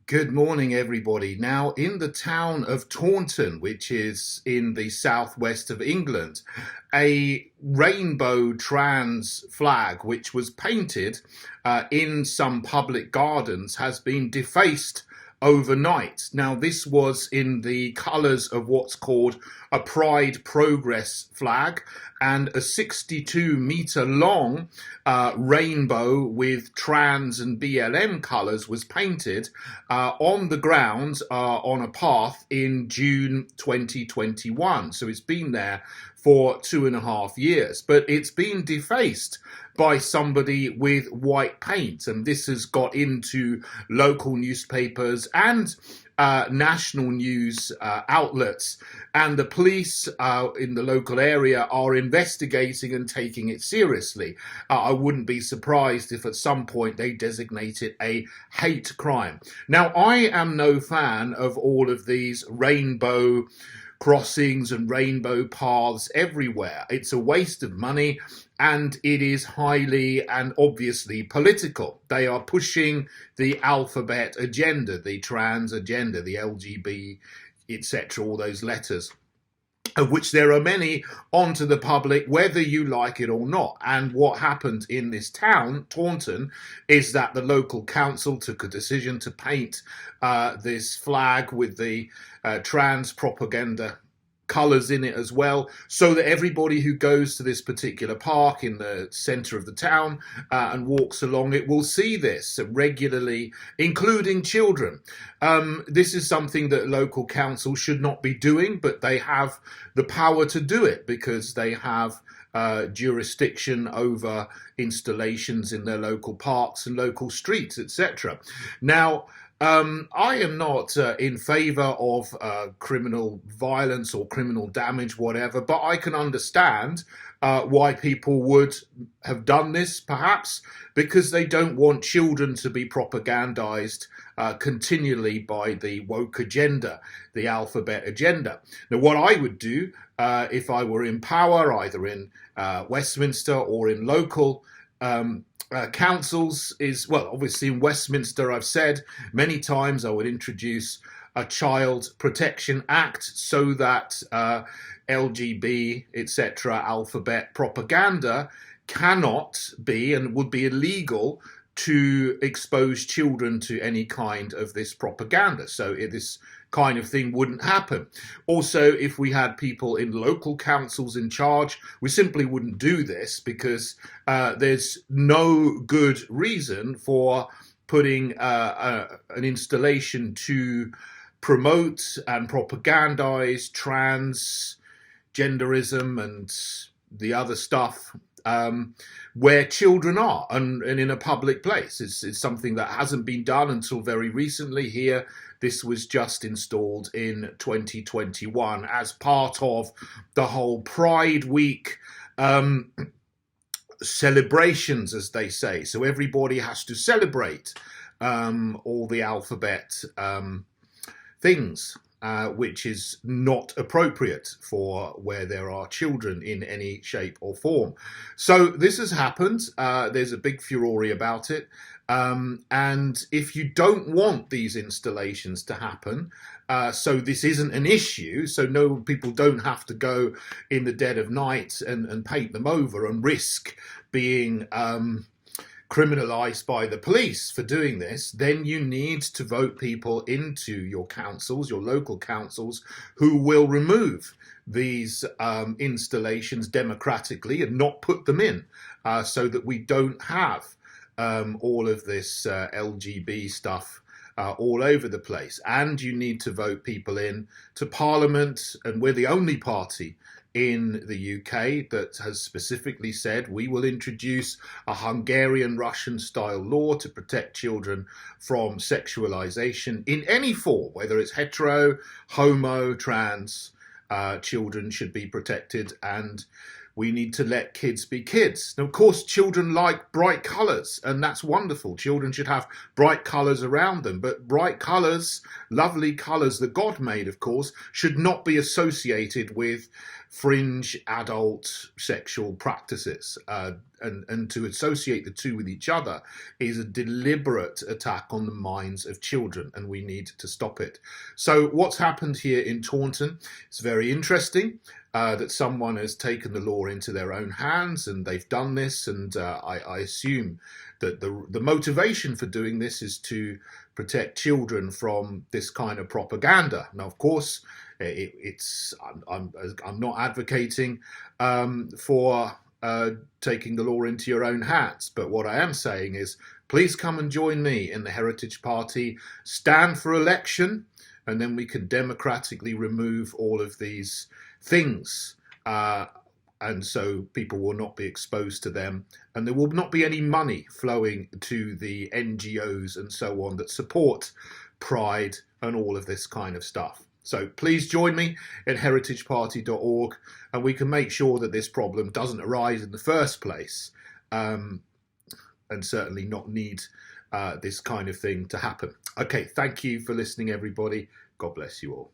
Good morning, everybody. Now, in the town of Taunton, which is in the southwest of England, a rainbow trans flag, which was painted in some public gardens, has been defaced overnight. Now, this was in the colours of what's called a Pride Progress flag, and a 62-metre long rainbow with trans and BLM colours was painted on the ground on a path in June 2021. So it's been there for 2.5 years, but it's been defaced by somebody with white paint, and this has got into local newspapers and national news outlets, and the police in the local area are investigating and taking it seriously. I wouldn't be surprised if at some point they designate it a hate crime. Now, I am no fan of all of these rainbow crossings and rainbow paths everywhere. It's a waste of money, and it is highly and obviously political. They are pushing the alphabet agenda, the trans agenda, the LGBT, etc., all those letters, of which there are many, onto the public, whether you like it or not. And what happened in this town, Taunton, is that the local council took a decision to paint this flag with the trans propaganda colours in it as well, so that everybody who goes to this particular park in the centre of the town and walks along it will see this regularly, including children. This is something that local council should not be doing, but they have the power to do it because they have jurisdiction over installations in their local parks and local streets, etc. Now, I am not in favour of criminal violence or criminal damage, whatever, but I can understand why people would have done this, perhaps because they don't want children to be propagandised continually by the woke agenda, the alphabet agenda. Now, what I would do if I were in power, either in Westminster or in local councils, is, well, obviously in Westminster, I've said many times I would introduce a Child Protection Act so that LGB, etc., alphabet propaganda cannot be and would be illegal to expose children to any kind of this propaganda. So this kind of thing wouldn't happen. Also, if we had people in local councils in charge, we simply wouldn't do this because there's no good reason for putting an installation to promote and propagandize transgenderism and the other stuff where children are and in a public place. It's something that hasn't been done until very recently here. This was just installed in 2021 as part of the whole Pride Week celebrations, as they say. So everybody has to celebrate all the alphabet things, which is not appropriate for where there are children in any shape or form. So this has happened. There's a big furore about it. And if you don't want these installations to happen, so this isn't an issue, so no, people don't have to go in the dead of night and paint them over and risk being criminalised by the police for doing this, then you need to vote people into your councils, your local councils, who will remove these installations democratically and not put them in, so that we don't have all of this LGB stuff all over the place. And you need to vote people in to Parliament, and we're the only party in the UK that has specifically said we will introduce a Hungarian-Russian style law to protect children from sexualization in any form, whether it's hetero, homo, trans. Children should be protected, and We need to let kids be kids. Now, of course, children like bright colours, and that's wonderful. Children should have bright colours around them, but bright colours, lovely colours that God made, of course, should not be associated with fringe adult sexual practices. And to associate the two with each other is a deliberate attack on the minds of children, and we need to stop it. So what's happened here in Taunton is very interesting. That someone has taken the law into their own hands, and they've done this, and I assume that the motivation for doing this is to protect children from this kind of propaganda. Now, of course, I'm not advocating for taking the law into your own hands, but what I am saying is, please come and join me in the Heritage Party, stand for election, and then we can democratically remove all of these things, and so people will not be exposed to them, and there will not be any money flowing to the NGOs and so on that support Pride and all of this kind of stuff. So please join me at heritageparty.org, and we can make sure that this problem doesn't arise in the first place, and certainly not need this kind of thing to happen. Okay, thank you for listening, everybody. God bless you all.